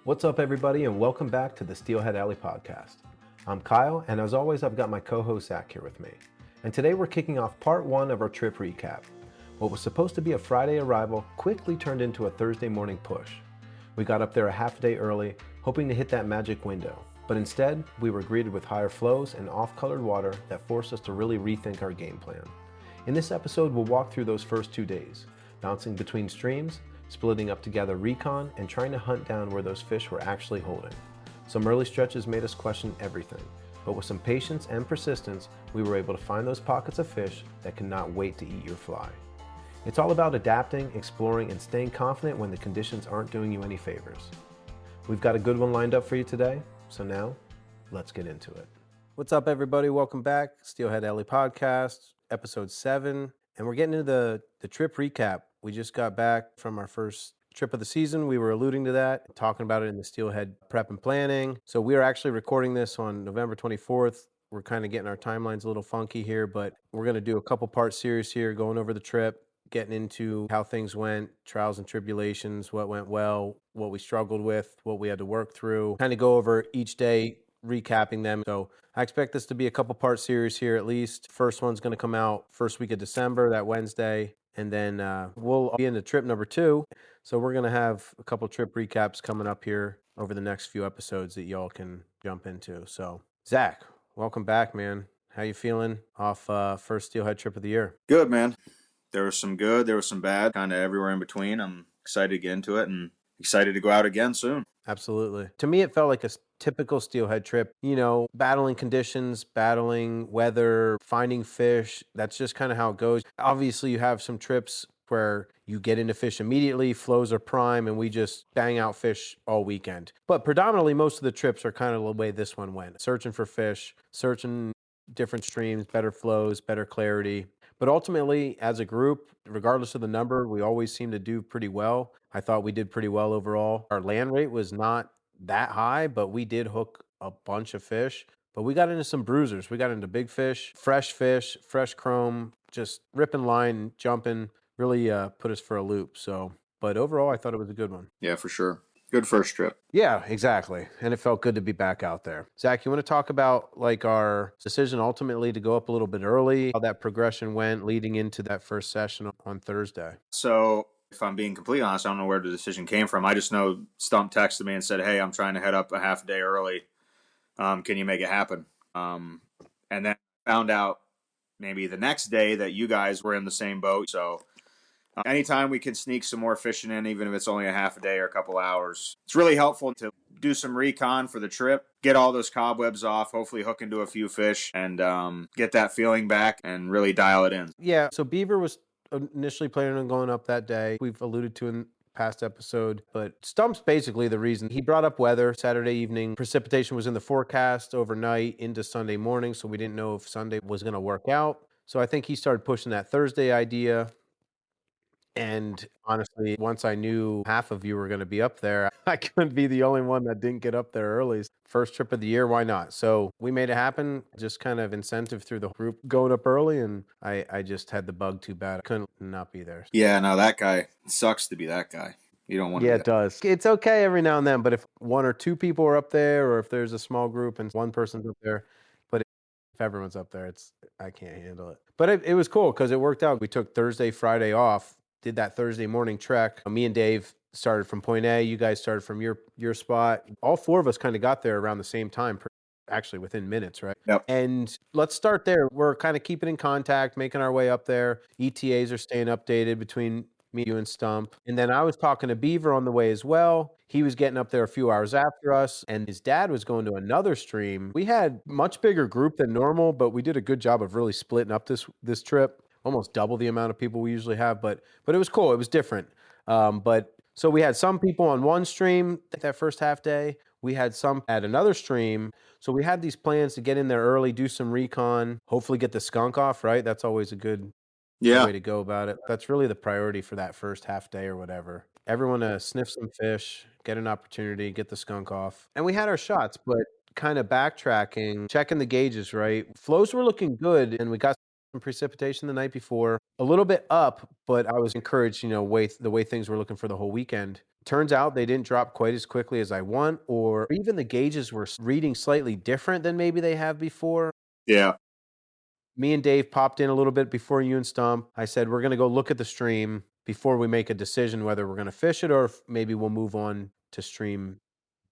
What's up, everybody, and welcome back to the Steelhead Alley podcast. I'm Kyle, and as always, I've got my co-host Zack here with me. And today we're kicking off part one of our trip recap. What was supposed to be a Friday arrival quickly turned into a Thursday morning push. We got up there a half a day early, hoping to hit that magic window. But instead, we were greeted with higher flows and off-colored water that forced us to really rethink our game plan. In this episode, we'll walk through those first 2 days, bouncing between streams, splitting up together recon, and trying to hunt down where those fish were actually holding. Some early stretches made us question everything, but with some patience and persistence, we were able to find those pockets of fish that cannot wait to eat your fly. It's all about adapting, exploring, and staying confident when the conditions aren't doing you any favors. We've got a good one lined up for you today, so now, let's get into it. What's up, everybody? Welcome back. Steelhead Alley Podcast, episode 7, and we're getting into the trip recap. We just got back from our first trip of the season. We were alluding to that, talking about it in the Steelhead prep and planning. So we are actually recording this on November 24th. We're kind of getting our timelines a little funky here, but we're going to do a couple part series here, going over the trip, getting into how things went, trials and tribulations, what went well, what we struggled with, what we had to work through, kind of go over each day, recapping them. So I expect this to be a couple part series here at least. First one's going to come out first week of December, that Wednesday. And then we'll be into trip number 2. So we're going to have a couple trip recaps coming up here over the next few episodes that y'all can jump into. So Zach, welcome back, man. How you feeling off first Steelhead trip of the year? Good, man. There was some good, there was some bad, kind of everywhere in between. I'm excited to get into it and excited to go out again soon. Absolutely. To me, it felt like a typical Steelhead trip, battling conditions, battling weather, finding fish. That's just kind of how it goes. Obviously, you have some trips where you get into fish immediately, flows are prime, and we just bang out fish all weekend. But predominantly, most of the trips are kind of the way this one went. Searching for fish, searching different streams, better flows, better clarity. But ultimately, as a group, regardless of the number, we always seem to do pretty well. I thought we did pretty well overall. Our land rate was not that high, but we did hook a bunch of fish. But we got into some bruisers. We got into big fish, fresh chrome, just ripping line, jumping, really put us for a loop. So, but overall, I thought it was a good one. Yeah, for sure. Good first trip. Yeah, exactly. And it felt good to be back out there. Zach, you want to talk about like our decision ultimately to go up a little bit early, how that progression went leading into that first session on Thursday? So if I'm being completely honest, I don't know where the decision came from. I just know Stump texted me and said, hey, I'm trying to head up a half a day early. Can you make it happen? And then found out maybe the next day that you guys were in the same boat. So anytime we can sneak some more fishing in, even if it's only a half a day or a couple hours, it's really helpful to do some recon for the trip, get all those cobwebs off, hopefully hook into a few fish, and get that feeling back and really dial it in. Yeah, so Beaver was initially planning on going up that day. We've alluded to in past episode, but Stump's basically the reason. He brought up weather Saturday evening. Precipitation was in the forecast overnight into Sunday morning, so we didn't know if Sunday was going to work out. So I think he started pushing that Thursday idea. And honestly, once I knew half of you were going to be up there, I couldn't be the only one that didn't get up there early. First trip of the year, why not? So we made it happen, just kind of incentive through the group going up early, and I just had the bug too bad. I couldn't not be there. Yeah, no, that guy sucks to be that guy. You don't want to. Yeah, it does. It's okay every now and then, but if 1 or 2 people are up there, or if there's a small group and one person's up there, but if everyone's up there, I can't handle it. But it was cool because it worked out. We took Thursday, Friday off. Did that Thursday morning trek. Me and Dave started from point A. You guys started from your spot. All 4 of us kind of got there around the same time, actually within minutes, right? Yep. And let's start there. We're kind of keeping in contact, making our way up there. ETAs are staying updated between me, you, and Stump. And then I was talking to Beaver on the way as well. He was getting up there a few hours after us, and his dad was going to another stream. We had much bigger group than normal, but we did a good job of really splitting up this trip. Almost double the amount of people we usually have, but it was cool. It was different. But so we had some people on one stream that first half day. We had some at another stream. So we had these plans to get in there early, do some recon, hopefully get the skunk off, right? That's always a good way to go about it. That's really the priority for that first half day or whatever. Everyone to sniff some fish, get an opportunity, get the skunk off. And we had our shots, but kind of backtracking, checking the gauges, right? Flows were looking good, and we got some precipitation the night before, a little bit up, but I was encouraged, the way things were looking for the whole weekend. Turns out they didn't drop quite as quickly as I want, or even the gauges were reading slightly different than maybe they have before. Yeah. Me and Dave popped in a little bit before you and Stump. I said, we're going to go look at the stream before we make a decision whether we're going to fish it or if maybe we'll move on to stream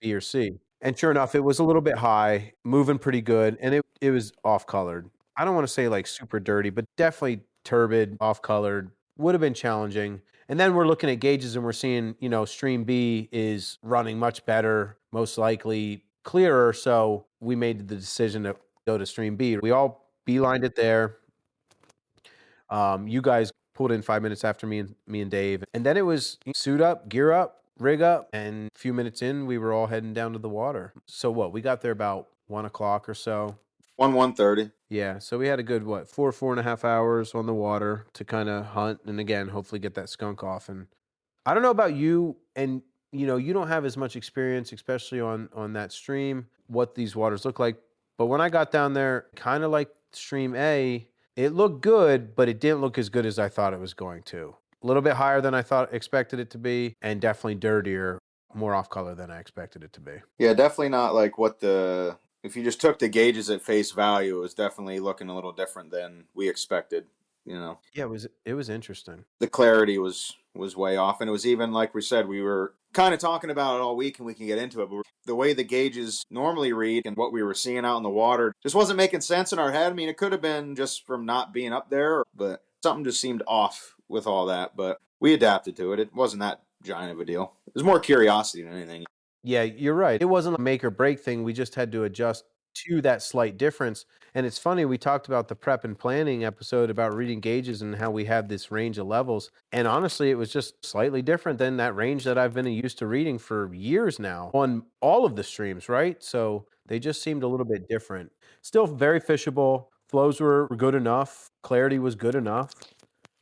B or C. And sure enough, it was a little bit high, moving pretty good, and it was off-colored. I don't want to say like super dirty, but definitely turbid, off-colored. Would have been challenging. And then we're looking at gauges and we're seeing, stream B is running much better, most likely clearer. So we made the decision to go to stream B. We all beelined it there. You guys pulled in 5 minutes after me and Dave. And then it was suit up, gear up, rig up, and a few minutes in, we were all heading down to the water. So we got there about 1 o'clock or so. 1:30. Yeah, so we had a good, 4.5 hours on the water to kind of hunt and, again, hopefully get that skunk off. And I don't know about you, and, you don't have as much experience, especially on that stream, what these waters look like. But when I got down there, kind of like stream A, it looked good, but it didn't look as good as I thought it was going to. A little bit higher than I expected it to be, and definitely dirtier, more off color than I expected it to be. Yeah, definitely not like if you just took the gauges at face value, it was definitely looking a little different than we expected. Yeah, it was interesting. The clarity was way off, and it was even like we said, we were kind of talking about it all week, and we can get into it. But the way the gauges normally read and what we were seeing out in the water just wasn't making sense in our head. I mean, it could have been just from not being up there, but something just seemed off with all that. But we adapted to it. It wasn't that giant of a deal. It was more curiosity than anything. Yeah, you're right. It wasn't a make or break thing. We just had to adjust to that slight difference. And it's funny, we talked about the prep and planning episode about reading gauges and how we have this range of levels. And honestly, it was just slightly different than that range that I've been used to reading for years now on all of the streams, right? So they just seemed a little bit different. Still very fishable. Flows were good enough. Clarity was good enough.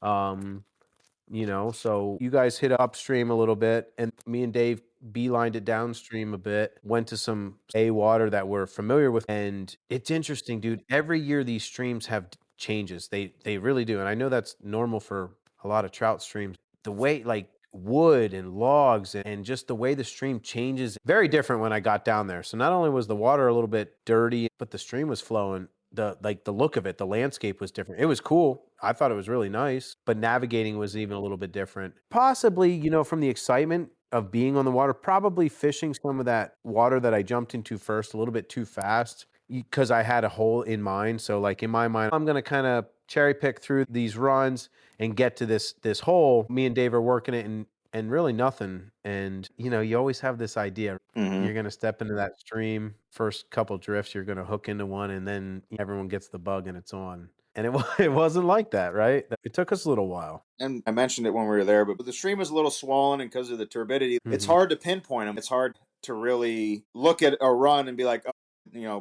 So you guys hit upstream a little bit, and me and Dave beelined it downstream a bit, went to some A water that we're familiar with. And it's interesting, dude. Every year these streams have changes. They really do. And I know that's normal for a lot of trout streams. The way like wood and logs and just the way the stream changes, very different when I got down there. So not only was the water a little bit dirty, but the stream was flowing. The look of it, the landscape was different. It was cool. I thought it was really nice, but navigating was even a little bit different. Possibly, from the excitement of being on the water, probably fishing some of that water that I jumped into first a little bit too fast because I had a hole in mind. So like in my mind, I'm going to kind of cherry pick through these runs and get to this hole. Me and Dave are working it and really nothing. And, you always have this idea. Mm-hmm. You're going to step into that stream, first couple drifts, you're going to hook into one, and then everyone gets the bug and it's on. And it wasn't like that, right? It took us a little while. And I mentioned it when we were there, but the stream is a little swollen, and because of the turbidity, it's hard to pinpoint them. It's hard to really look at a run and be like,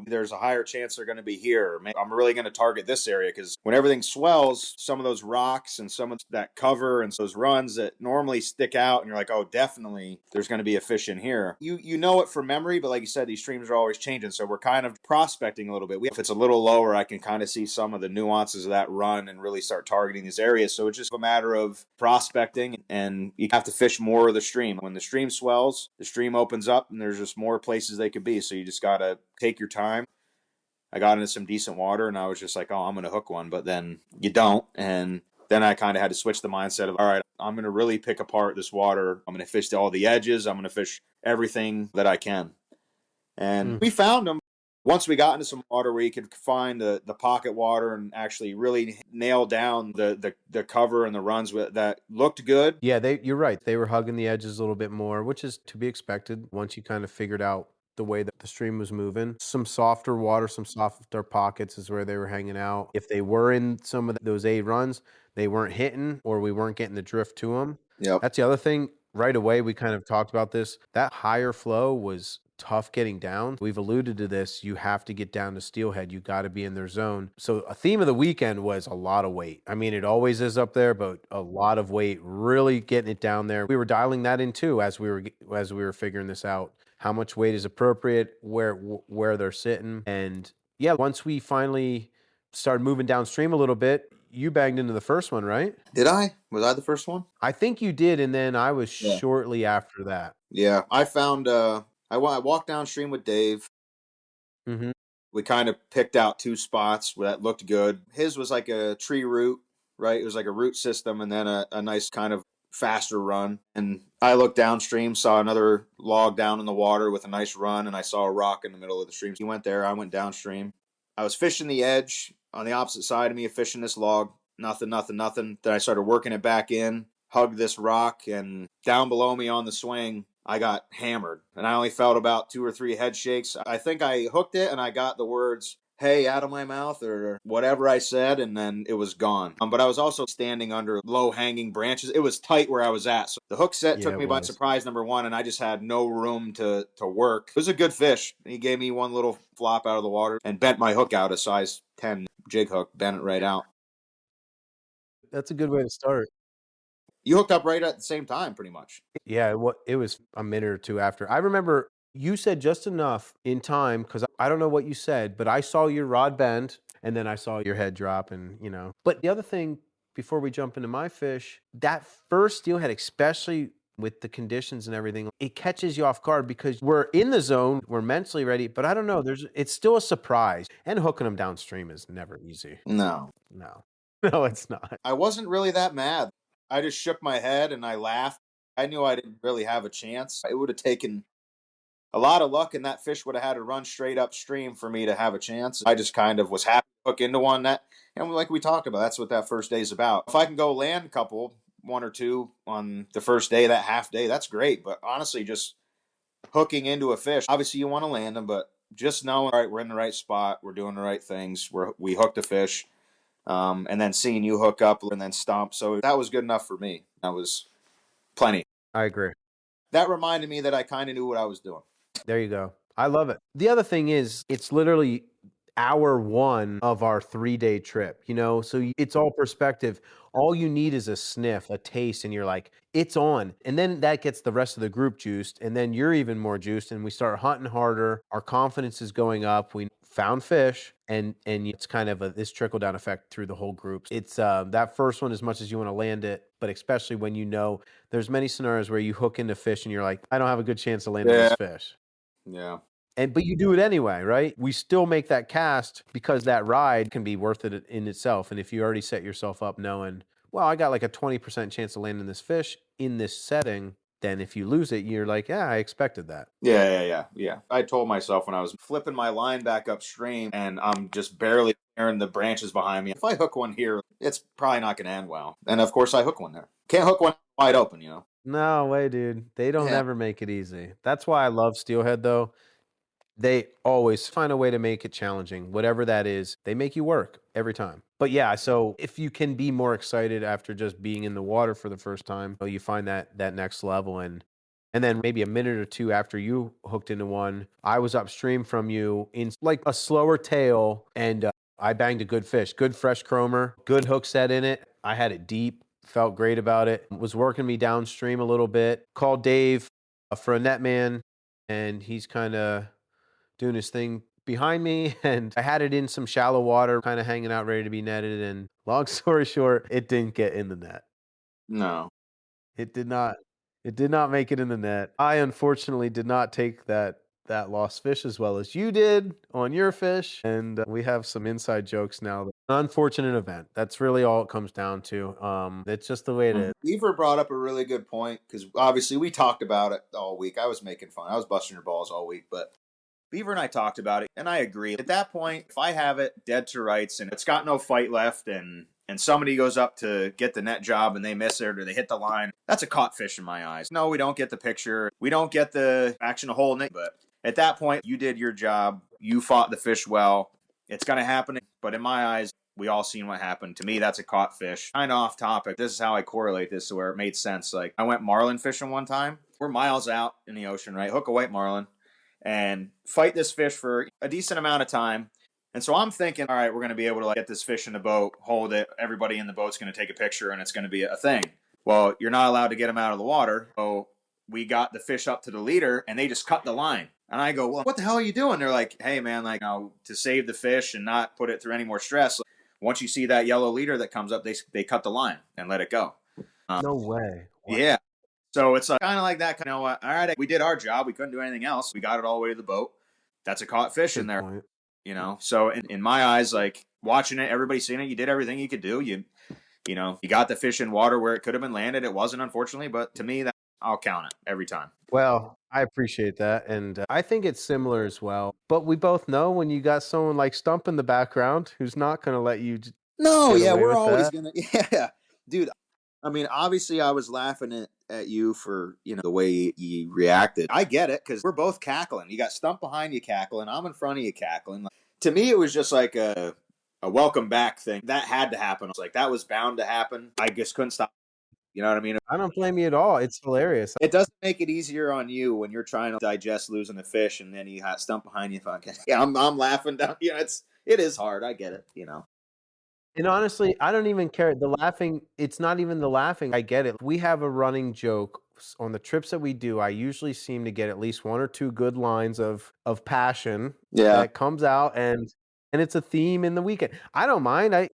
there's a higher chance they're going to be here. I'm really going to target this area, because when everything swells, some of those rocks and some of that cover and those runs that normally stick out, and you're like, oh, definitely there's going to be a fish in here. You know it from memory, but like you said, these streams are always changing, so we're kind of prospecting a little bit. If it's a little lower, I can kind of see some of the nuances of that run and really start targeting these areas. So it's just a matter of prospecting, and you have to fish more of the stream. When the stream swells, the stream opens up, and there's just more places they could be, so you just got to take your time. I got into some decent water, and I was just like, oh, I'm going to hook one, but then you don't. And then I kind of had to switch the mindset of, all right, I'm going to really pick apart this water. I'm going to fish all the edges. I'm going to fish everything that I can. And we found them. Once we got into some water where you could find the pocket water and actually really nail down the cover and the runs that looked good. Yeah, you're right. They were hugging the edges a little bit more, which is to be expected once you kind of figured out the way that the stream was moving. Some softer water, some softer pockets is where they were hanging out. If they were in some of those A runs, they weren't hitting, or we weren't getting the drift to them. Yep. That's the other thing. Right away, we kind of talked about this. That higher flow was tough getting down. We've alluded to this. You have to get down to Steelhead. You got to be in their zone. So a theme of the weekend was a lot of weight. I mean, it always is up there, but a lot of weight, really getting it down there. We were dialing that in too as we were figuring this out. How much weight is appropriate, where they're sitting. And yeah, once we finally started moving downstream a little bit. You banged into the first one, right? Did I? Was I the first one? I think you did, and then I was Yeah. shortly after that. Yeah, I found. I walked downstream with Dave. Mm-hmm. We kind of picked out 2 spots that looked good. His was like a tree root, right? It was like a root system, and then a nice kind of faster run. And I looked downstream, saw another log down in the water with a nice run, and I saw a rock in the middle of the stream. He went there, I went downstream. I was fishing the edge on the opposite side of me, fishing this log. Nothing, nothing, nothing. Then I started working it back in, hugged this rock, and down below me on the swing, I got hammered. And I only felt about 2 or 3 head shakes. I think I hooked it and I got the words, "Hey," out of my mouth or whatever I said, and then it was gone. But I was also standing under low-hanging branches. It was tight where I was at. So the hook set took me by surprise, number one, and I just had no room to work. It was a good fish. He gave me one little flop out of the water and bent my hook out, a size 10 jig hook, bent it right out. That's a good way to start. You hooked up right at the same time, pretty much. Yeah, it was a minute or 2 after. I remember you said just enough in time, because I don't know what you said, but I saw your rod bend, and then I saw your head drop, and, you know. But the other thing, before we jump into my fish, that first steelhead, especially with the conditions and everything, it catches you off guard because we're in the zone, we're mentally ready, but I don't know, it's still a surprise. And hooking them downstream is never easy. No, No, it's not. I wasn't really that mad. I just shook my head and I laughed. I knew I didn't really have a chance. It would have taken a lot of luck, and that fish would have had to run straight upstream for me to have a chance. I just kind of was happy to hook into one that, and like we talked about, that's what that first day is about. If I can go land a couple, 1 or 2 on the first day, that half day, that's great. But honestly, just hooking into a fish, obviously you want to land them, but just knowing, all right, we're in the right spot, we're doing the right things, we hooked a fish. And then seeing you hook up and then stomp. So that was good enough for me. That was plenty. I agree. That reminded me that I kind of knew what I was doing. There you go. I love it. The other thing is, it's literally hour 1 of our 3-day trip, you know? So it's all perspective. All you need is a sniff, a taste, and you're like, it's on. And then that gets the rest of the group juiced, and then you're even more juiced, and we start hunting harder. Our confidence is going up. We found fish, and it's kind of this trickle-down effect through the whole group. It's that first one, as much as you want to land it, but especially when you know there's many scenarios where you hook into fish and you're like, I don't have a good chance of landing this fish. Yeah. But you do it anyway, right? We still make that cast because that ride can be worth it in itself. And if you already set yourself up knowing, well, I got like a 20% chance of landing this fish in this setting, then if you lose it, you're like, yeah, I expected that. Yeah. I told myself when I was flipping my line back upstream and I'm just barely hearing the branches behind me, if I hook one here, it's probably not going to end well. And of course, I hook one there. Can't hook one wide open, you know? No way, dude. They don't ever make it easy. That's why I love Steelhead, though. They always find a way to make it challenging. Whatever that is, they make you work every time. But yeah, so if you can be more excited after just being in the water for the first time, you find that next level. And then maybe a minute or 2 after you hooked into one, I was upstream from you in like a slower tail, and I banged a good fish, good fresh chromer, good hook set in it. I had it deep, felt great about it. Was working me downstream a little bit. Called Dave for a net man, and he's kind of doing his thing behind me, and I had it in some shallow water, kind of hanging out, ready to be netted. And long story short, it didn't get in the net. No. It did not. It did not make it in the net. I unfortunately did not take that lost fish as well as you did on your fish, and we have some inside jokes now. An unfortunate event. That's really all it comes down to. It's just the way it is. Beaver brought up a really good point because obviously we talked about it all week. I was making fun. I was busting your balls all week, but Beaver and I talked about it, and I agree. At that point, if I have it dead to rights and it's got no fight left, and somebody goes up to get the net job and they miss it or they hit the line, that's a caught fish in my eyes. No, we don't get the picture. We don't get the action of holding it, but at that point, you did your job. You fought the fish well. It's going to happen, but in my eyes, we all seen what happened. To me, that's a caught fish. Kind of off topic. This is how I correlate this to where it made sense. Like, I went marlin fishing one time. We're miles out in the ocean, right? Hook a white marlin and fight this fish for a decent amount of time. And so I'm thinking, all right, we're going to be able to get this fish in the boat, hold it. Everybody in the boat's going to take a picture and it's going to be a thing. Well, you're not allowed to get them out of the water. So we got the fish up to the leader and they just cut the line. And I go, well, what the hell are you doing? They're like, hey, man, like, to save the fish and not put it through any more stress, once you see that yellow leader that comes up, they cut the line and let it go. No way. Wow. Yeah. So it's kind of like that. You know what? All right, we did our job. We couldn't do anything else. We got it all the way to the boat. That's a caught fish in there. Point. You know, so in my eyes, like watching it, everybody seeing it, you did everything you could do. You know, you got the fish in water where it could have been landed. It wasn't, unfortunately, but to me, that I'll count it every time. Well, I appreciate that. And I think it's similar as well. But we both know when you got someone like Stump in the background who's not going to let you. No, get yeah, away we're with always that. gonna, yeah, dude. I mean, obviously, I was laughing at you for the way you reacted. I get it because we're both cackling. You got Stump behind you cackling. I'm in front of you cackling. To me, it was just like a welcome back thing that had to happen. I was like, that was bound to happen. I just couldn't stop. You know what I mean? I don't blame you at all. It's hilarious. It doesn't make it easier on you when you're trying to digest losing a fish and then you have Stump behind you. Fucking yeah, I'm laughing down. You know, it is hard. I get it. You know. And honestly, I don't even care. The laughing, it's not even the laughing. I get it. We have a running joke on the trips that we do. I usually seem to get at least one or two good lines of passion that comes out, and it's a theme in the weekend. I don't mind.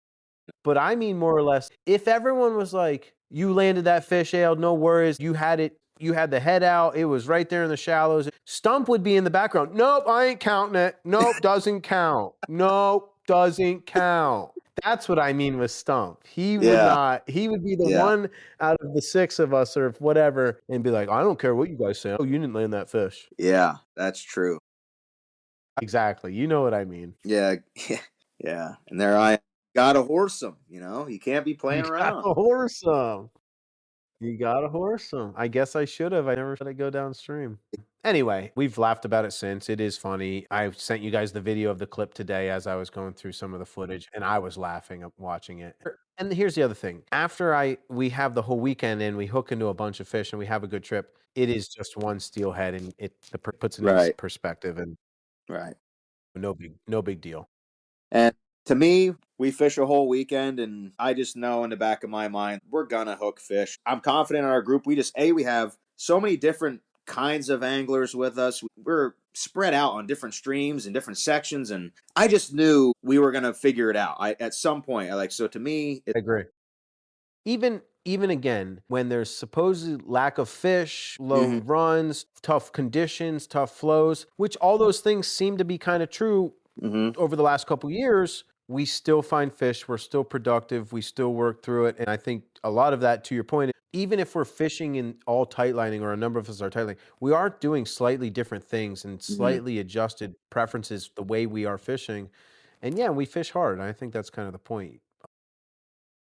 But I mean more or less, if everyone was like, you landed that fish, Ale, no worries. You had the head out. It was right there in the shallows. Stump would be in the background. Nope, I ain't counting it. Nope, doesn't count. Nope, doesn't count. That's what I mean with Stump. He would not. He would be the one out of the six of us or whatever and be like, I don't care what you guys say. Oh, you didn't land that fish. Yeah, that's true. Exactly. You know what I mean. Yeah, yeah. And there I gotta horse him. You know, you can't be playing around. Gotta horse him. You gotta horse him. I guess I should have. I never let it go downstream. Anyway, we've laughed about it since. It is funny. I sent you guys the video of the clip today as I was going through some of the footage, and I was laughing watching it. And here's the other thing. After we have the whole weekend and we hook into a bunch of fish and we have a good trip, it is just one steelhead, and it puts it in perspective, and no big deal. And to me, we fish a whole weekend, and I just know in the back of my mind, we're gonna hook fish. I'm confident in our group. We have so many different kinds of anglers with us. We're spread out on different streams and different sections, and I just knew we were gonna figure it out. At some point, so to me, I agree. Even again, when there's supposed lack of fish, low runs, tough conditions, tough flows, which all those things seem to be kind of true over the last couple of years, we still find fish. We're still productive. We still work through it. And I think a lot of that, to your point, even if we're fishing in all tight lining, or a number of us are tight lining, we are doing slightly different things and slightly adjusted preferences the way we are fishing. And yeah, we fish hard. I think that's kind of the point.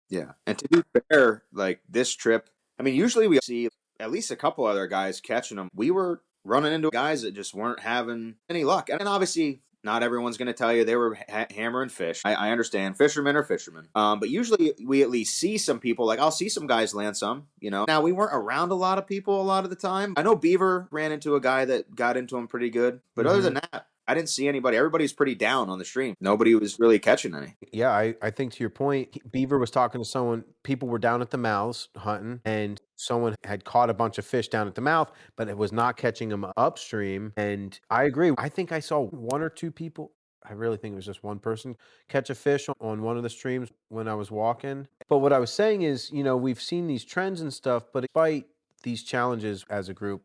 Yeah. And to be fair, like this trip, I mean, usually we see at least a couple other guys catching them. We were running into guys that just weren't having any luck. And obviously, not everyone's going to tell you they were hammering fish. I understand. Fishermen are fishermen. But usually we at least see some people, like I'll see some guys land some, you know. Now, we weren't around a lot of people a lot of the time. I know Beaver ran into a guy that got into him pretty good. But other than that, I didn't see anybody. Everybody's pretty down on the stream. Nobody was really catching any. Yeah, I think to your point, Beaver was talking to someone, people were down at the mouths hunting, and someone had caught a bunch of fish down at the mouth, but it was not catching them upstream. And I agree. I think I saw one or two people, I really think it was just one person, catch a fish on one of the streams when I was walking. But what I was saying is, we've seen these trends and stuff, but despite these challenges as a group,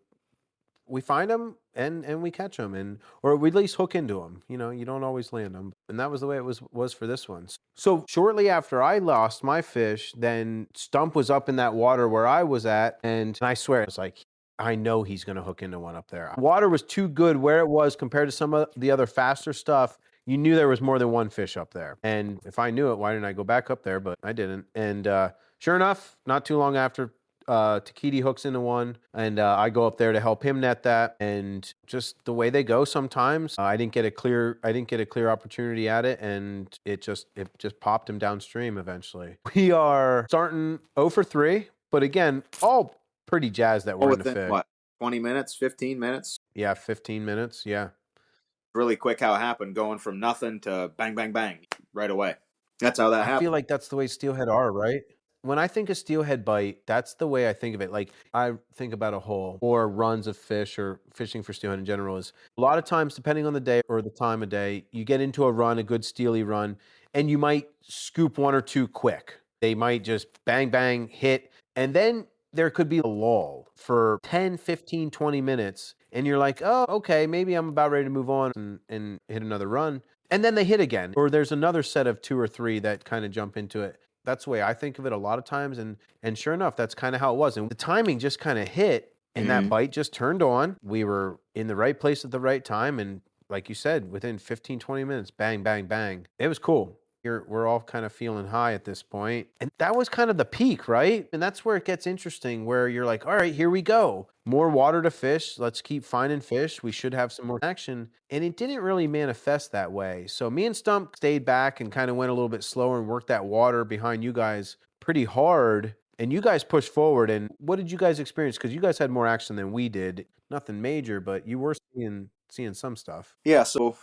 we find them and we catch them, or we at least hook into them. You don't always land them, and that was the way it was for this one. So shortly after I lost my fish, then Stump was up in that water where I was at, and I swear it's like, I know he's going to hook into one up there. Water was too good where it was compared to some of the other faster stuff. You knew there was more than one fish up there, and if I knew it, why didn't I go back up there? But I didn't, and sure enough, not too long after, Takiti hooks into one, and I go up there to help him net that, and just the way they go sometimes, I didn't get a clear opportunity at it, and it just popped him downstream eventually. We are starting 0 for 3, but again, all pretty jazzed that we're in the fish. What, 20 minutes, 15 minutes? Yeah, 15 minutes, yeah. Really quick how it happened, going from nothing to bang, bang, bang right away. That's how that happened. I feel like that's the way Steelhead are, right? When I think of steelhead bite, that's the way I think of it. Like I think about a hole or runs of fish or fishing for steelhead in general is a lot of times, depending on the day or the time of day, you get into a run, a good steely run, and you might scoop one or two quick. They might just bang, bang, hit. And then there could be a lull for 10, 15, 20 minutes. And you're like, oh, okay, maybe I'm about ready to move on and hit another run. And then they hit again. Or there's another set of two or three that kind of jump into it. That's the way I think of it a lot of times. And sure enough, that's kind of how it was. And the timing just kind of hit and that bite just turned on. We were in the right place at the right time. And like you said, within 15, 20 minutes, bang, bang, bang. It was cool. We're all kind of feeling high at this point. And that was kind of the peak, right? And that's where it gets interesting, where you're like, all right, here we go. More water to fish. Let's keep finding fish. We should have some more action. And it didn't really manifest that way. So me and Stump stayed back and kind of went a little bit slower and worked that water behind you guys pretty hard. And you guys pushed forward. And what did you guys experience? Because you guys had more action than we did. Nothing major, but you were seeing some stuff. Yeah, so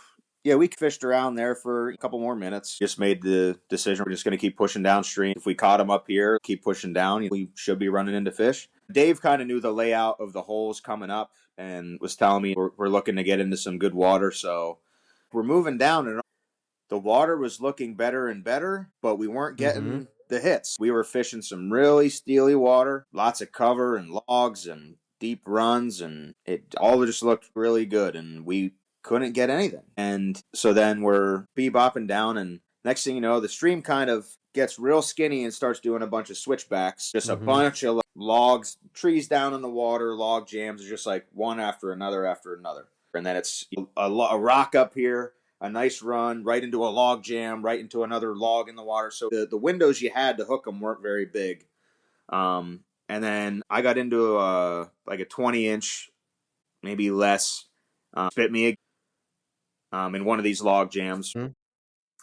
yeah, we fished around there for a couple more minutes. Just made the decision we're just going to keep pushing downstream. If we caught them up here, keep pushing down, we should be running into fish. Dave kind of knew the layout of the holes coming up and was telling me we're looking to get into some good water. So we're moving down, and the water was looking better and better, but we weren't getting the hits. We were fishing some really steely water, lots of cover and logs and deep runs, and it all just looked really good, and we couldn't get anything. And so then we're bebopping down, and next thing you know, the stream kind of gets real skinny and starts doing a bunch of switchbacks. Just a bunch of logs, trees down in the water, log jams, just like one after another after another. And then it's a rock up here, a nice run, right into a log jam, right into another log in the water. So the windows you had to hook them weren't very big. And then I got into like a 20-inch, maybe less, spit me in one of these log jams.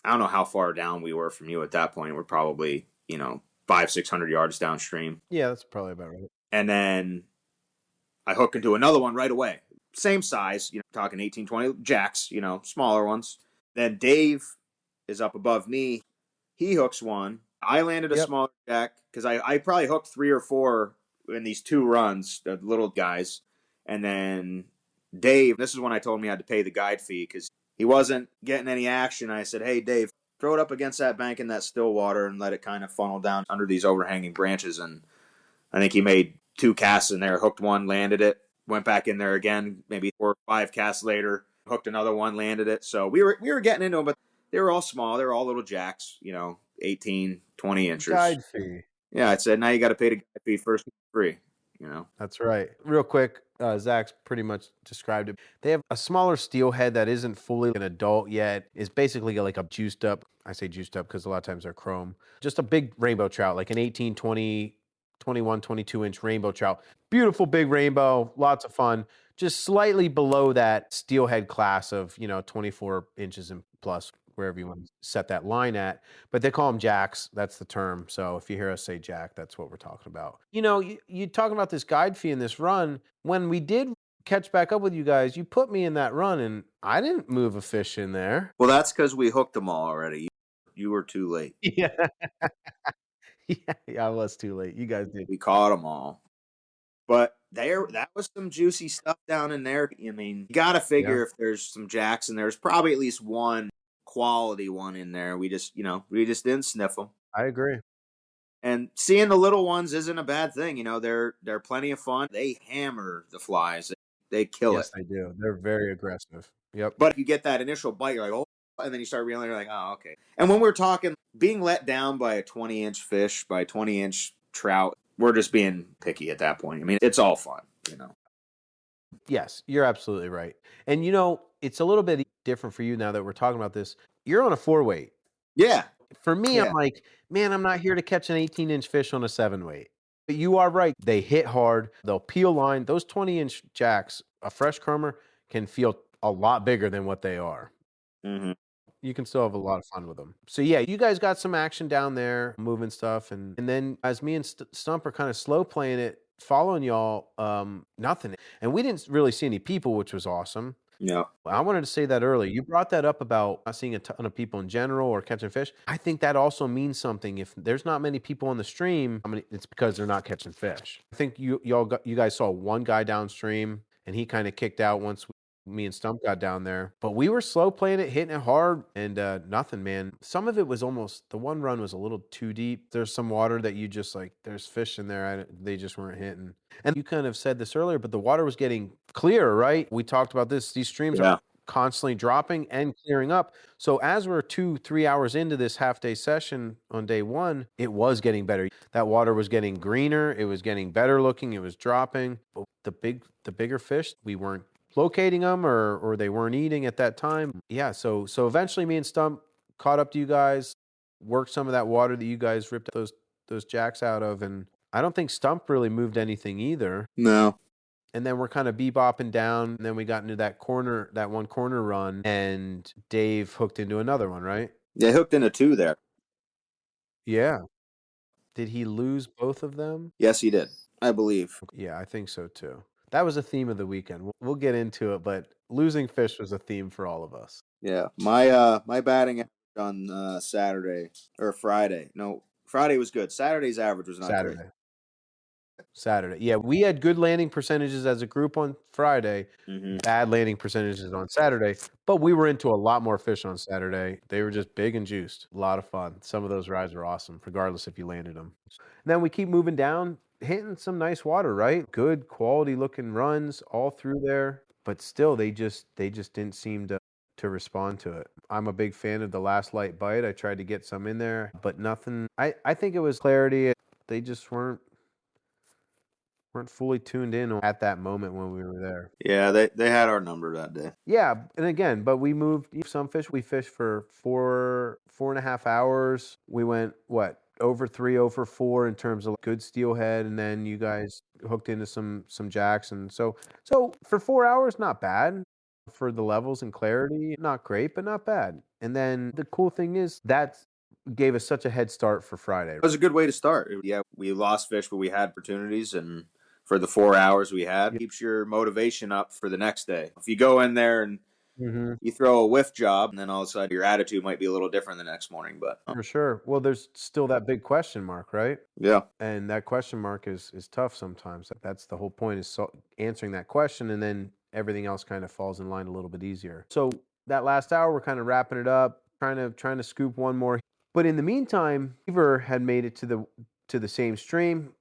I don't know how far down we were from you at that point. We're probably, 500-600 yards downstream. Yeah, that's probably about right. And then I hook into another one right away. Same size, talking 18, 20 jacks, smaller ones. Then Dave is up above me. He hooks one. I landed a smaller jack because I probably hooked 3 or 4 in these 2 runs, the little guys. And then Dave, this is when I told him he had to pay the guide fee because he wasn't getting any action. I said, hey, Dave, throw it up against that bank in that still water and let it kind of funnel down under these overhanging branches. And I think he made 2 casts in there, hooked one, landed it, went back in there again, maybe 4 or 5 casts later, hooked another one, landed it. So we were getting into them, but they were all small. They were all little jacks, 18, 20 inches. Guide fee. Yeah, I said, now you got to pay the guide fee first free, That's right. Real quick, Zach's pretty much described it. They have a smaller steelhead that isn't fully an adult yet. It's basically like a juiced up, I say juiced up because a lot of times they're chrome. Just a big rainbow trout, like an 18, 20, 21, 22-inch rainbow trout. Beautiful big rainbow, lots of fun. Just slightly below that steelhead class of, 24 inches and plus, wherever you want to set that line at. But they call them jacks. That's the term. So if you hear us say jack, that's what we're talking about. You talking about this guide fee in this run. When we did catch back up with you guys, you put me in that run and I didn't move a fish in there. Well, that's because we hooked them all already. You were too late. Yeah. Yeah, I was too late. You guys did. We caught them all. But that was some juicy stuff down in there. I mean, you got to figure if there's some jacks in there, there's probably at least one quality one in there. We just didn't sniff them. I agree. And seeing the little ones isn't a bad thing. They're plenty of fun. They hammer the flies. They kill it. Yes, they do. They're very aggressive. Yep. But if you get that initial bite, you're like, oh, and then you start reeling, you're like, oh, okay. And when we're talking being let down by a 20-inch fish, by a 20-inch trout, we're just being picky at that point. I mean, it's all fun, Yes, you're absolutely right. And it's a little bit different for you now that we're talking about this. You're on a 4-weight. Yeah. For me, I'm like, man, I'm not here to catch an 18-inch fish on a 7-weight. But you are right. They hit hard. They'll peel line. Those 20-inch jacks, a fresh chromer, can feel a lot bigger than what they are. Mm-hmm. You can still have a lot of fun with them. So yeah, you guys got some action down there, moving stuff. And then as me and Stump are kind of slow playing it, following y'all, nothing. And we didn't really see any people, which was awesome. Yeah. I wanted to say that earlier. You brought that up about not seeing a ton of people in general or catching fish. I think that also means something. If there's not many people on the stream, it's because they're not catching fish. I think you guys saw one guy downstream, and he kind of kicked out once me and Stump got down there. But we were slow playing it, hitting it hard, and nothing, man. Some of it was almost, the one run was a little too deep. There's some water that you just like, there's fish in there. They just weren't hitting. And you kind of said this earlier, but the water was getting clearer, right? We talked about this. These streams are constantly dropping and clearing up. So as we're 2-3 hours into this half-day session on day one, it was getting better. That water was getting greener. It was getting better looking. It was dropping. But the bigger fish, we weren't locating them or they weren't eating at that time. Yeah, so eventually me and Stump caught up to you guys, worked some of that water that you guys ripped those jacks out of, and I don't think Stump really moved anything either. No. And then we're kind of bebopping down, and then we got into that one corner run, and Dave hooked into another one, right? They hooked into 2 there. Yeah. Did he lose both of them? Yes, he did, I believe. Yeah, I think so too. That was a theme of the weekend. We'll get into it, but losing fish was a theme for all of us. Yeah, my batting average on Saturday or Friday. No, Friday was good. Saturday's average was not great. Saturday. Yeah, we had good landing percentages as a group on Friday, Mhm. bad landing percentages on Saturday, but we were into a lot more fish on Saturday. They were just big and juiced. A lot of fun. Some of those rides were awesome, regardless if you landed them. And then we keep moving down, hitting some nice water, right? Good quality looking runs all through there, but still they just didn't seem to respond to it. I'm a big fan of the last light bite. I tried to get some in there, but nothing. I think it was clarity. They just weren't fully tuned in at that moment when we were there. Yeah, they had our number that day. Yeah, and again, but we moved some fish. We fished for 4.5 hours. We went over 3, over 4 in terms of good steelhead, and then you guys hooked into some jacks, and so for 4 hours, not bad. For the levels and clarity, not great, but not bad. And then the cool thing is that gave us such a head start for Friday. It was a good way to start. Yeah, we lost fish, but we had opportunities, and for the 4 hours we had, keeps your motivation up for the next day. If you go in there and you throw a whiff job, and then all of a sudden your attitude might be a little different the next morning. But for sure. Well, there's still that big question mark, right? Yeah. And that question mark is tough sometimes. That's the whole point, is answering that question, and then everything else kind of falls in line a little bit easier. So that last hour, we're kind of wrapping it up, trying to scoop one more. But in the meantime, Beaver had made it to the same stream,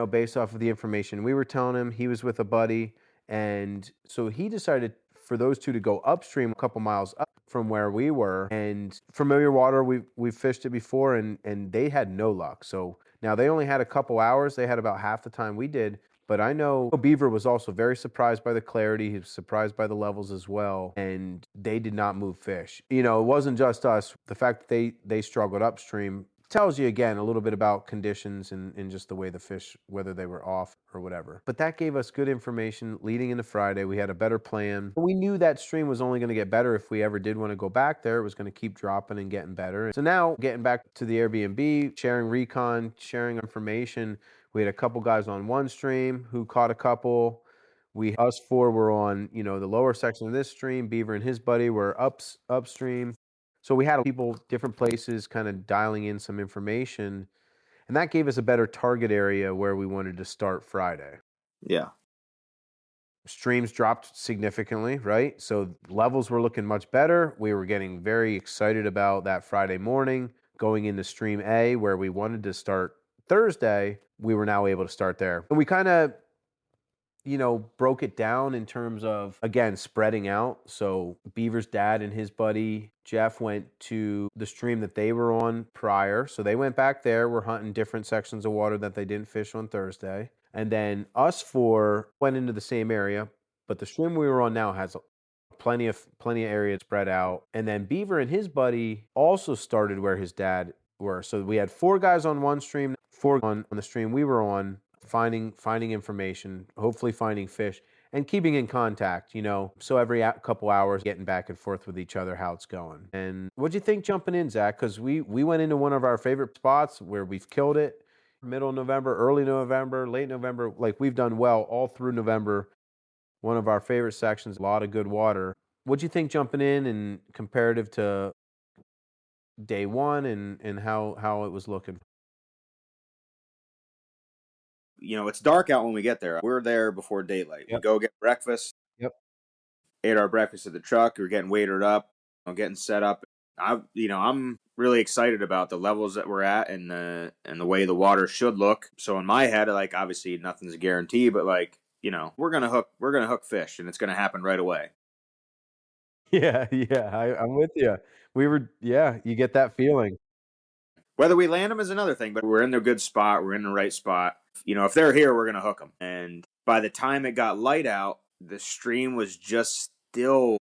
based off of the information we were telling him. He was with a buddy, and so he decided for those two to go upstream a couple miles up from where we were. And familiar water, we've fished it before, and they had no luck. So now they only had a couple hours. They had about half the time we did. But I know Beaver was also very surprised by the clarity. He was surprised by the levels as well. And they did not move fish. It wasn't just us. The fact that they struggled upstream tells you, again, a little bit about conditions and just the way the fish, whether they were off or whatever. But that gave us good information leading into Friday. We had a better plan. We knew that stream was only going to get better if we ever did want to go back there. It was going to keep dropping and getting better. So now, getting back to the Airbnb, sharing recon, sharing information. We had a couple guys on one stream who caught a couple. Us 4 were on, the lower section of this stream. Beaver and his buddy were upstream. So we had people, different places, kind of dialing in some information, and that gave us a better target area where we wanted to start Friday. Yeah. Streams dropped significantly, right? So levels were looking much better. We were getting very excited about that Friday morning, going into stream A where we wanted to start Thursday. We were now able to start there. And we kind of broke it down in terms of, again, spreading out. So Beaver's dad and his buddy Jeff went to the stream that they were on prior. So they went back there. We're hunting different sections of water that they didn't fish on Thursday. And then us 4 went into the same area, but the stream we were on now has plenty of area spread out. And then Beaver and his buddy also started where his dad were. So we had 4 guys on one stream, 4 on the stream we were on, finding information, hopefully finding fish, and keeping in contact, so every couple hours getting back and forth with each other, how it's going. And what'd you think jumping in, Zach? Because we went into one of our favorite spots where we've killed it, middle of November, early November, late November, like we've done well all through November. One of our favorite sections, a lot of good water. What'd you think jumping in and comparative to day one and how it was looking? It's dark out when we get there. We're there before daylight. We Yep. go get breakfast, Yep. ate our breakfast at the truck. We're getting waitered up, getting set up. I'm really excited about the levels that we're at and the way the water should look. So in my head, like obviously nothing's a guarantee, but like we're gonna hook fish, and it's gonna happen right away. Yeah, yeah, I'm with you. Yeah, you get that feeling. Whether we land them is another thing, but we're in the good spot. We're in the right spot. If they're here, we're gonna hook them. And by the time it got light out, the stream was just still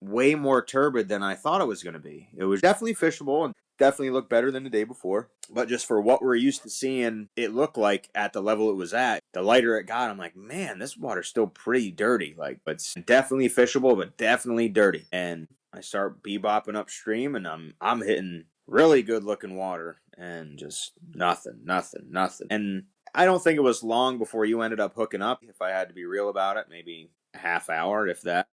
way more turbid than I thought it was going to be. It was definitely fishable and definitely looked better than the day before. But just for what we're used to seeing it look like at the level it was at, the lighter it got, I'm like, man, this water's still pretty dirty. Like, it's definitely fishable, but definitely dirty. And I start bebopping upstream, and I'm hitting really good looking water, and just nothing, nothing, nothing. And I don't think it was long before you ended up hooking up. If I had to be real about it, maybe a half hour, if that.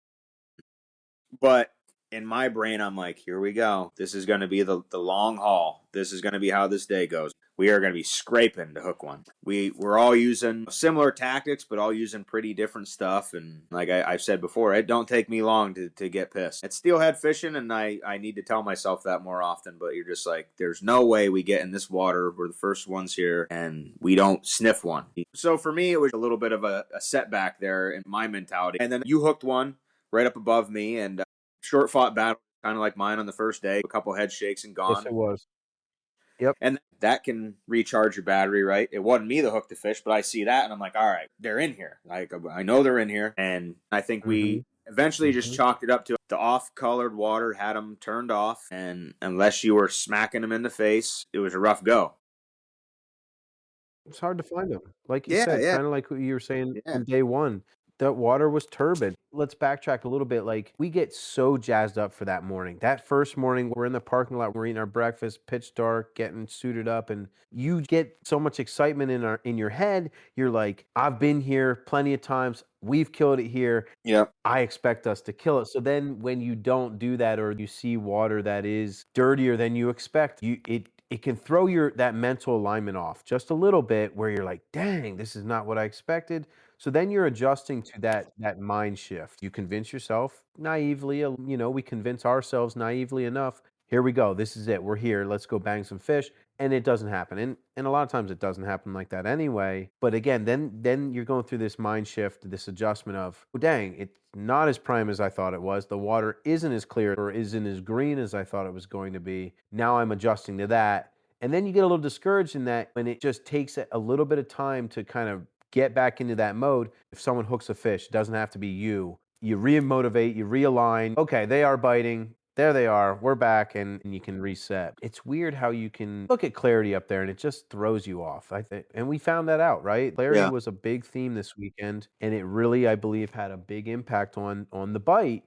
But in my brain, I'm like, here we go. This is going to be the long haul. This is going to be how this day goes. We are going to be scraping to hook one. We're all using similar tactics, but all using pretty different stuff. And like I've said before, it don't take me long to get pissed. It's steelhead fishing, and I need to tell myself that more often. But you're just like, there's no way we get in this water. We're the first ones here, and we don't sniff one. So for me, it was a little bit of a setback there in my mentality. And then you hooked one right up above me, and short fought battle, kind of like mine on the first day. A couple head shakes and Yes, gone. it was. Yep. And that can recharge your battery, right? It wasn't me that hooked the fish, but I see that and I'm like, all right, they're in here. Like, I know they're in here. And I think we Mhm. eventually just Mhm. chalked it up to the off colored water, had them turned off. And unless you were smacking them in the face, it was a rough go. It's hard to find them. Like you Yeah, said, yeah, kinda like what you were saying yeah. from day one, that water was turbid. Let's backtrack a little bit, like, we get so jazzed up for that morning. That first morning, we're in the parking lot, we're eating our breakfast, pitch dark, getting suited up, and you get so much excitement in your head, you're like, "I've been here plenty of times, we've killed it here, Yeah. I expect us to kill it." So then when you don't do that or you see water that is dirtier than you expect, it can throw your that mental alignment off just a little bit where you're like, "Dang, this is not what I expected." So then you're adjusting to that mind shift. You convince yourself naively, we convince ourselves naively enough, "Here we go. This is it. We're here. Let's go bang some fish." And it doesn't happen. And a lot of times it doesn't happen like that anyway. But again, then you're going through this mind shift, this adjustment of, oh, dang, it's not as prime as I thought it was. The water isn't as clear or isn't as green as I thought it was going to be. Now I'm adjusting to that. And then you get a little discouraged in that when it just takes a little bit of time to kind of get back into that mode. If someone hooks a fish, it doesn't have to be you. You re-motivate, you realign. Okay, they are biting. There they are. We're back, and you can reset. It's weird how you can look at clarity up there, and it just throws you off. I think, and we found that out, right? Clarity Yeah. was a big theme this weekend, and it really, I believe, had a big impact on the bite.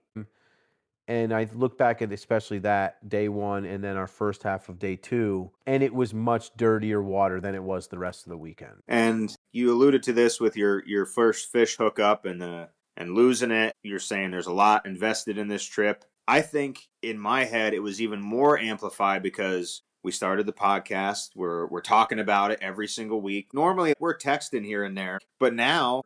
And I look back at especially that day one, and then our first half of day two, and it was much dirtier water than it was the rest of the weekend. And you alluded to this with your first fish hookup and losing it. You're saying there's a lot invested in this trip. I think in my head it was even more amplified because we started the podcast. We're talking about it every single week. Normally we're texting here and there, but now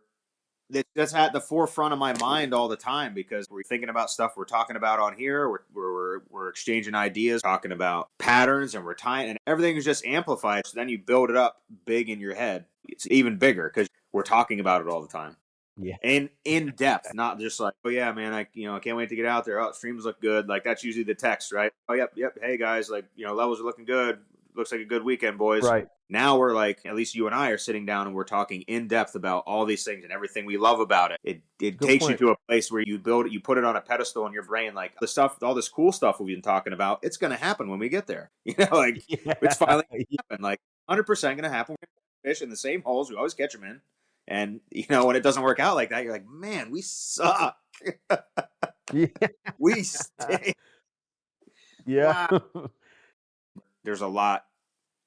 that's at the forefront of my mind all the time because we're thinking about stuff we're talking about on here. We're exchanging ideas, talking about patterns, and we're tying, and everything is just amplified. So then you build it up big in your head. It's even bigger because we're talking about it all the time. Yeah. And in depth, not just like, oh yeah, man, I can't wait to get out there. Oh, streams look good. Like that's usually the text, right? Oh yep. Hey guys, like levels are looking good. Looks like a good weekend, boys. Right. Now we're like, at least you and I are sitting down and we're talking in depth about all these things and everything we love about it. It Good takes you point. to a place where you build it, you put it on a pedestal in your brain, like the stuff, all this cool stuff we've been talking about. It's going to happen when we get there. Like it's Yeah. finally gonna happen. Like 100% going to happen. We're gonna fish in the same holes. We always catch them in. And when it doesn't work out like that, you're like, man, we suck. Yeah. We stink. Yeah. Wow. There's a lot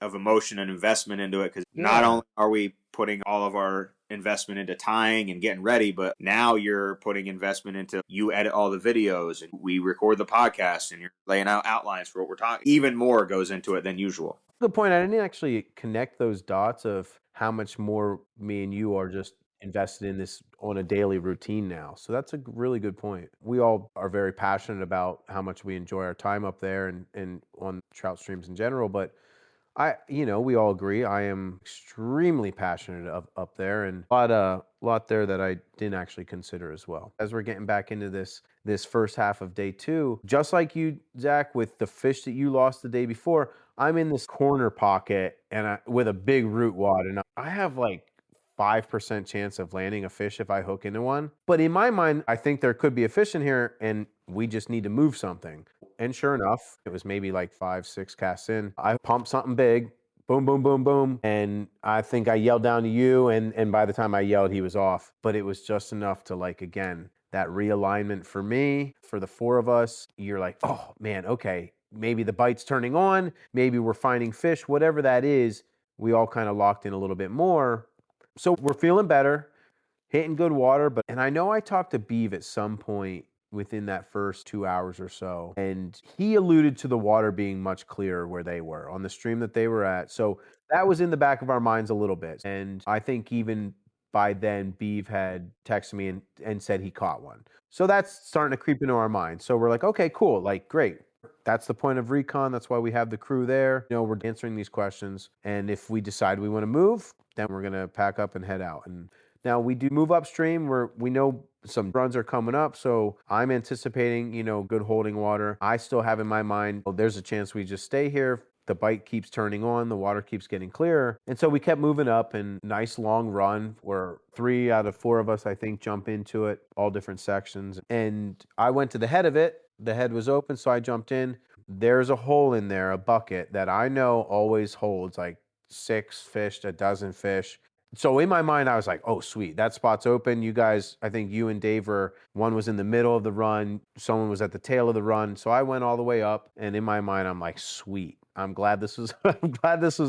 of emotion and investment into it because not Yeah. only are we putting all of our investment into tying and getting ready, but now you're putting investment into, you edit all the videos and we record the podcast and you're laying out outlines for what we're talking. Even more goes into it than usual. Good point. I didn't actually connect those dots of how much more me and you are just invested in this on a daily routine now. So that's a really good point. We all are very passionate about how much we enjoy our time up there and on trout streams in general, but we all agree. I am extremely passionate up there, and a lot there that I didn't actually consider as well. As we're getting back into this first half of day 2, just like you, Zach, with the fish that you lost the day before, I'm in this corner pocket and with a big root wad, and I have like 5% chance of landing a fish if I hook into one. But in my mind, I think there could be a fish in here, and we just need to move something. And sure enough, it was maybe like 5-6 casts in. I pumped something big, boom, boom, boom, boom. And I think I yelled down to you, and by the time I yelled, he was off. But it was just enough to, like, again, that realignment for me, for the 4 of us. You're like, oh man, okay, maybe the bite's turning on, maybe we're finding fish, whatever that is. We all kind of locked in a little bit more. So we're feeling better, hitting good water. And I know I talked to Beeve at some point within that first 2 hours or so, and he alluded to the water being much clearer where they were on the stream that they were at. So that was in the back of our minds a little bit. And I think even by then, Beeve had texted me and said he caught one. So that's starting to creep into our minds. So we're like, okay, cool, like great. That's the point of recon. That's why we have the crew there. We're answering these questions. And if we decide we want to move, then we're going to pack up and head out. And now we do move upstream where we know some runs are coming up. So I'm anticipating, good holding water. I still have in my mind, there's a chance we just stay here. The bite keeps turning on, the water keeps getting clearer. And so we kept moving up, and nice long run where 3 out of 4 of us, I think, jump into it, all different sections. And I went to the head of it. The head was open, so I jumped in. There's a hole in there, a bucket that I know always holds like 6 fish, a dozen fish. So in my mind, I was like, oh, sweet, that spot's open. You guys, I think you and Dave one was in the middle of the run. Someone was at the tail of the run. So I went all the way up. And in my mind, I'm like, sweet. I'm glad this was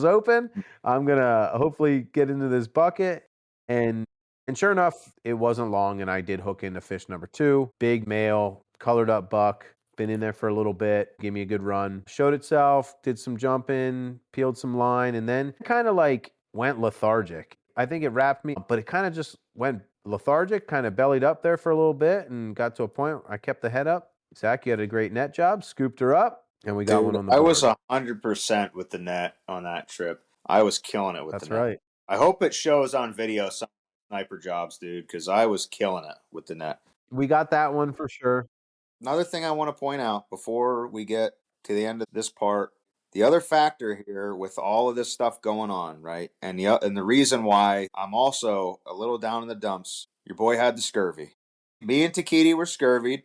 open. I'm going to hopefully get into this bucket. And sure enough, it wasn't long. And I did hook into fish number 2, big male, colored up buck. Been in there for a little bit, gave me a good run. Showed itself, did some jumping, peeled some line, and then kind of like went lethargic. I think it wrapped me, but it kind of just went lethargic, kind of bellied up there for a little bit and got to a point where I kept the head up. Zach, you had a great net job, scooped her up, and we got one on the board. I was 100% with the net on that trip. I was killing it with the net. That's right. I hope it shows on video some sniper jobs, dude, because I was killing it with the net. We got that one for sure. Another thing I want to point out before we get to the end of this part, the other factor here with all of this stuff going on, right? And the reason why I'm also a little down in the dumps, your boy had the scurvy. Me and Takiti were scurvied.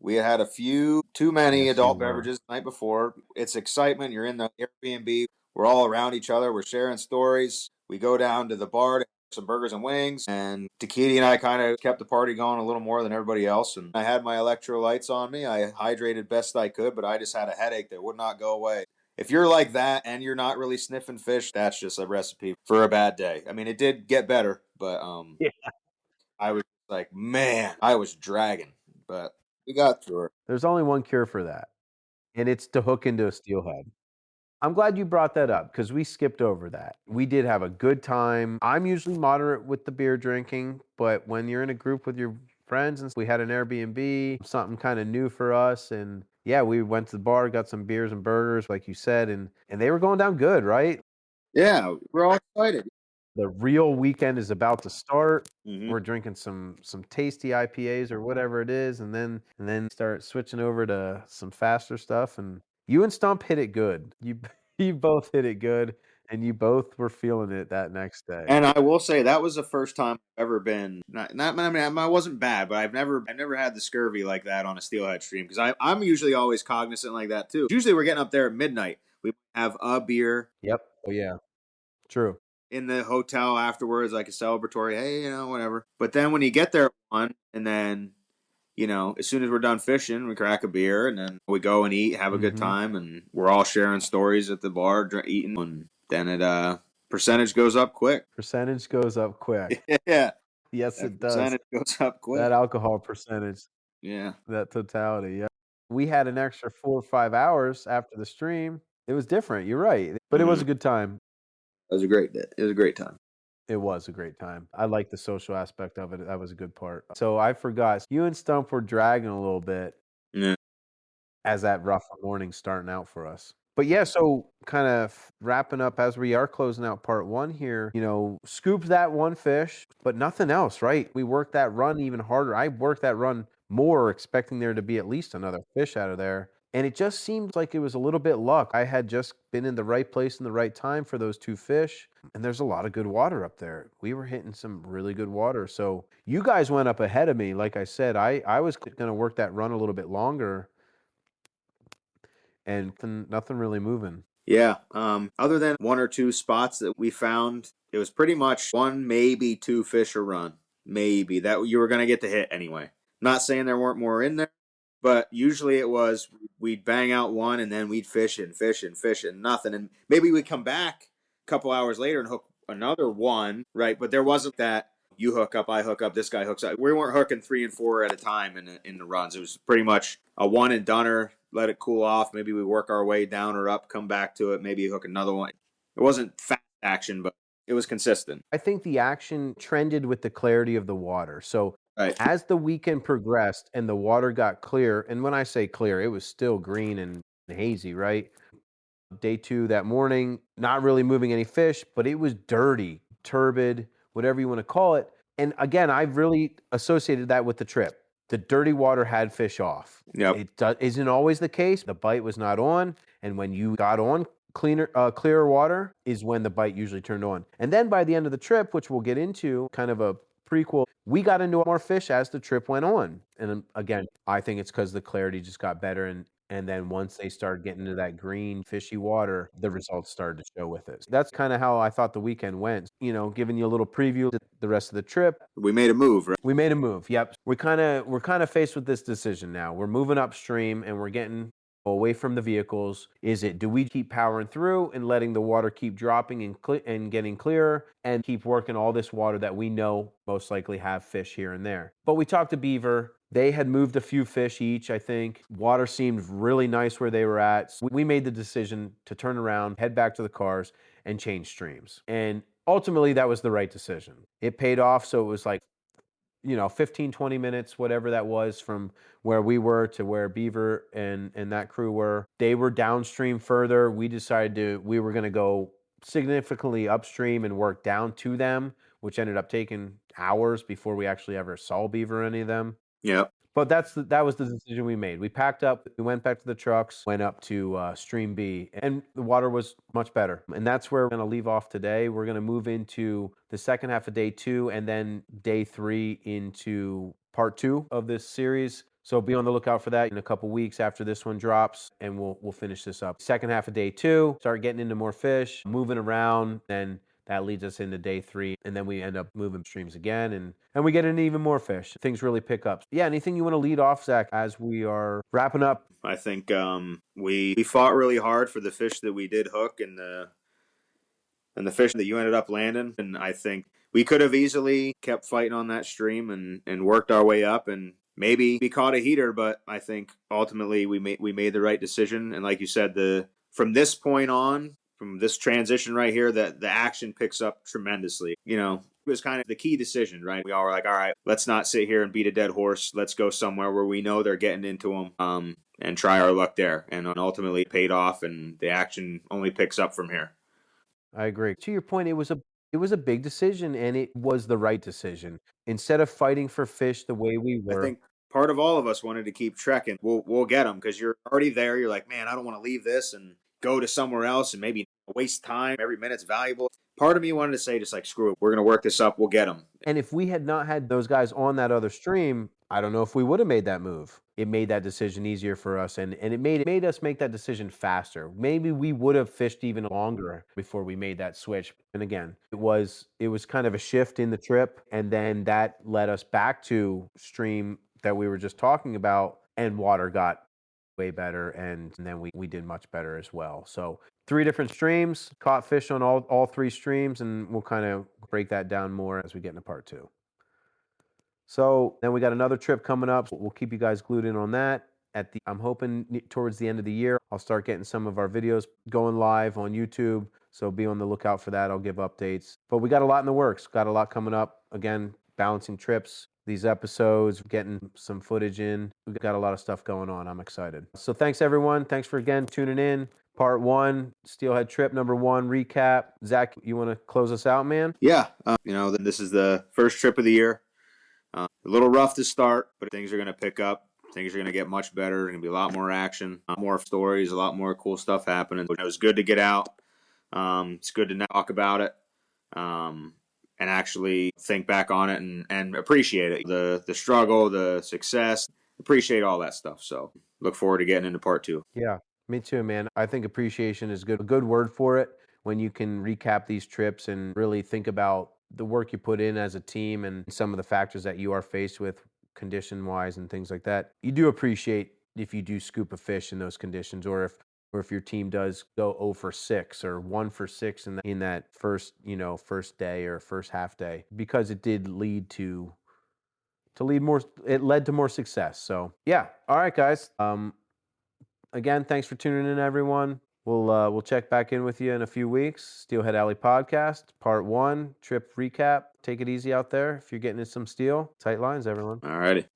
We had a few too many adult beverages the night before. It's excitement. You're in the Airbnb. We're all around each other. We're sharing stories. We go down to the bar to have some burgers and wings. And Takiti and I kind of kept the party going a little more than everybody else. And I had my electrolytes on me. I hydrated best I could, but I just had a headache that would not go away. If you're like that and you're not really sniffing fish, that's just a recipe for a bad day. I mean, it did get better, but yeah. I was like, man, I was dragging. But we got through it. There's only one cure for that, and it's to hook into a steelhead. I'm glad you brought that up because we skipped over that. We did have a good time. I'm usually moderate with the beer drinking, but when you're in a group with your friends, and we had an Airbnb, something kind of new for us, and yeah, we went to the bar, got some beers and burgers, like you said, and they were going down good, right? Yeah, we're all excited. The real weekend is about to start. Mm-hmm. We're drinking some tasty IPAs or whatever it is, and then start switching over to some faster stuff. And you and Stump hit it good. You both hit it good, and you both were feeling it that next day. And I will say that was the first time I've ever been. I mean, I wasn't bad, but I've never had the scurvy like that on a steelhead stream because I'm usually always cognizant like that too. Usually we're getting up there at midnight. We have a beer. Yep. Oh yeah. True. In the hotel afterwards, like a celebratory, hey, whatever. But then when you get there at 1, and then, as soon as we're done fishing, we crack a beer, and then we go and eat, have a good time, and we're all sharing stories at the bar, eating, and then it percentage goes up quick. Percentage goes up quick. Yeah. Yes, That it does. percentage goes up quick. That alcohol percentage, Yeah. that totality, yeah. We had an extra 4 or 5 hours after the stream. It was different, you're right, but it was a good time. It was a great day. It was a great time. It was a great time. I like the social aspect of it. That was a good part. So I forgot, you and Stump were dragging a little bit Yeah. as that rough morning starting out for us. But yeah, so kind of wrapping up as we are closing out part one here, scooped that one fish, but nothing else, right? We worked that run even harder. I worked that run more, expecting there to be at least another fish out of there. And it just seemed like it was a little bit luck. I had just been in the right place in the right time for those 2 fish. And there's a lot of good water up there. We were hitting some really good water. So you guys went up ahead of me. Like I said, I was going to work that run a little bit longer. And nothing really moving. Yeah. Other than 1 or 2 spots that we found, it was pretty much 1, maybe 2 fish a run. Maybe that you were going to get to hit anyway. Not saying there weren't more in there, but usually it was we'd bang out 1 and then we'd fish and fish and fish and nothing. And maybe we'd come back a couple hours later and hook another 1, right? But there wasn't that you hook up, I hook up, this guy hooks up. We weren't hooking 3 and 4 at a time in the runs. It was pretty much a one and doneer. Let it cool off. Maybe we work our way down or up, come back to it, maybe hook another one. It wasn't fast action, but it was consistent. I think the action trended with the clarity of the water. So as the weekend progressed and the water got clear, and when I say clear, it was still green and hazy, right? Day 2 that morning, not really moving any fish, but it was dirty, turbid, whatever you want to call it. And again, I've really associated that with the trip. The dirty water had fish off. Yep. It isn't always the case. The bite was not on. And when you got on clearer water is when the bite usually turned on. And then by the end of the trip, which we'll get into, kind of a prequel, we got into more fish as the trip went on. And again, I think it's because the clarity just got better. And then once they started getting into that green, fishy water, the results started to show with it. So that's kind of how I thought the weekend went. Giving you a little preview of the rest of the trip. We made a move, right? We made a move. Yep. We're kind of faced with this decision now. We're moving upstream and we're getting away from the vehicles. Do we keep powering through and letting the water keep dropping and getting clearer and keep working all this water that we know most likely have fish here and there? But we talked to Beaver. They had moved a few fish each, I think. Water seemed really nice where they were at. So we made the decision to turn around, head back to the cars, and change streams. And ultimately, that was the right decision. It paid off, so it was like 15, 20 minutes, whatever that was, from where we were to where Beaver and that crew were. They were downstream further. We decided we were going to go significantly upstream and work down to them, which ended up taking hours before we actually ever saw Beaver or any of them. Yeah. But that was the decision we made. We packed up, we went back to the trucks, went up to Stream B, and the water was much better. And that's where we're going to leave off today. We're going to move into the second half of day 2 and then day 3 into part 2 of this series. So be on the lookout for that in a couple weeks after this one drops, and we'll finish this up. Second half of day 2, start getting into more fish, moving around, then that leads us into day 3, and then we end up moving streams again, and we get into even more fish. Things really pick up. Yeah, anything you want to lead off, Zach, as we are wrapping up? I think we fought really hard for the fish that we did hook and the fish that you ended up landing, and I think we could have easily kept fighting on that stream and worked our way up and maybe we caught a heater, but I think ultimately we made the right decision. And like you said, from this point on, from this transition right here, that the action picks up tremendously. It was kind of the key decision, right? We all were like, all right, let's not sit here and beat a dead horse. Let's go somewhere where we know they're getting into them and try our luck there. And ultimately it paid off, and the action only picks up from here. I agree. To your point, it was a big decision, and it was the right decision. Instead of fighting for fish the way we were. I think part of all of us wanted to keep trekking. We'll get them because you're already there. You're like, man, I don't want to leave this and go to somewhere else and maybe waste time. Every minute's valuable. Part of me wanted to say just like, screw it. We're going to work this up. We'll get them. And if we had not had those guys on that other stream, I don't know if we would have made that move. It made that decision easier for us, and it made us make that decision faster. Maybe we would have fished even longer before we made that switch. And again, it was kind of a shift in the trip, and then that led us back to stream that we were just talking about, and water got way better, and then we did much better as well. So 3 different streams, caught fish on all 3 streams, and we'll kind of break that down more as we get into part 2. So then we got another trip coming up. We'll keep you guys glued in on that. I'm hoping towards the end of the year, I'll start getting some of our videos going live on YouTube. So be on the lookout for that. I'll give updates. But we got a lot in the works. Got a lot coming up. Again, balancing trips, these episodes, getting some footage in. We've got a lot of stuff going on. I'm excited. So thanks, everyone. Thanks for, again, tuning in. Part 1, Steelhead trip number 1 recap. Zach, you want to close us out, man? Yeah. This is the first trip of the year. A little rough to start, but things are going to pick up. Things are going to get much better. There's going to be a lot more action, a lot more stories, a lot more cool stuff happening. It was good to get out. It's good to talk about it and actually think back on it and appreciate it. The struggle, the success, appreciate all that stuff. So look forward to getting into part 2. Yeah, me too, man. I think appreciation is a good word for it when you can recap these trips and really think about the work you put in as a team and some of the factors that you are faced with condition-wise and things like that. You do appreciate if you do scoop a fish in those conditions, or if your team does go 0 for 6 or 1 for 6 in that first day or first half day, because it did lead to more. It led to more success. So yeah, all right, guys. Again, thanks for tuning in, everyone. We'll check back in with you in a few weeks. Steelhead Alley Podcast, Part 1, trip recap. Take it easy out there if you're getting in some steel. Tight lines, everyone. All righty.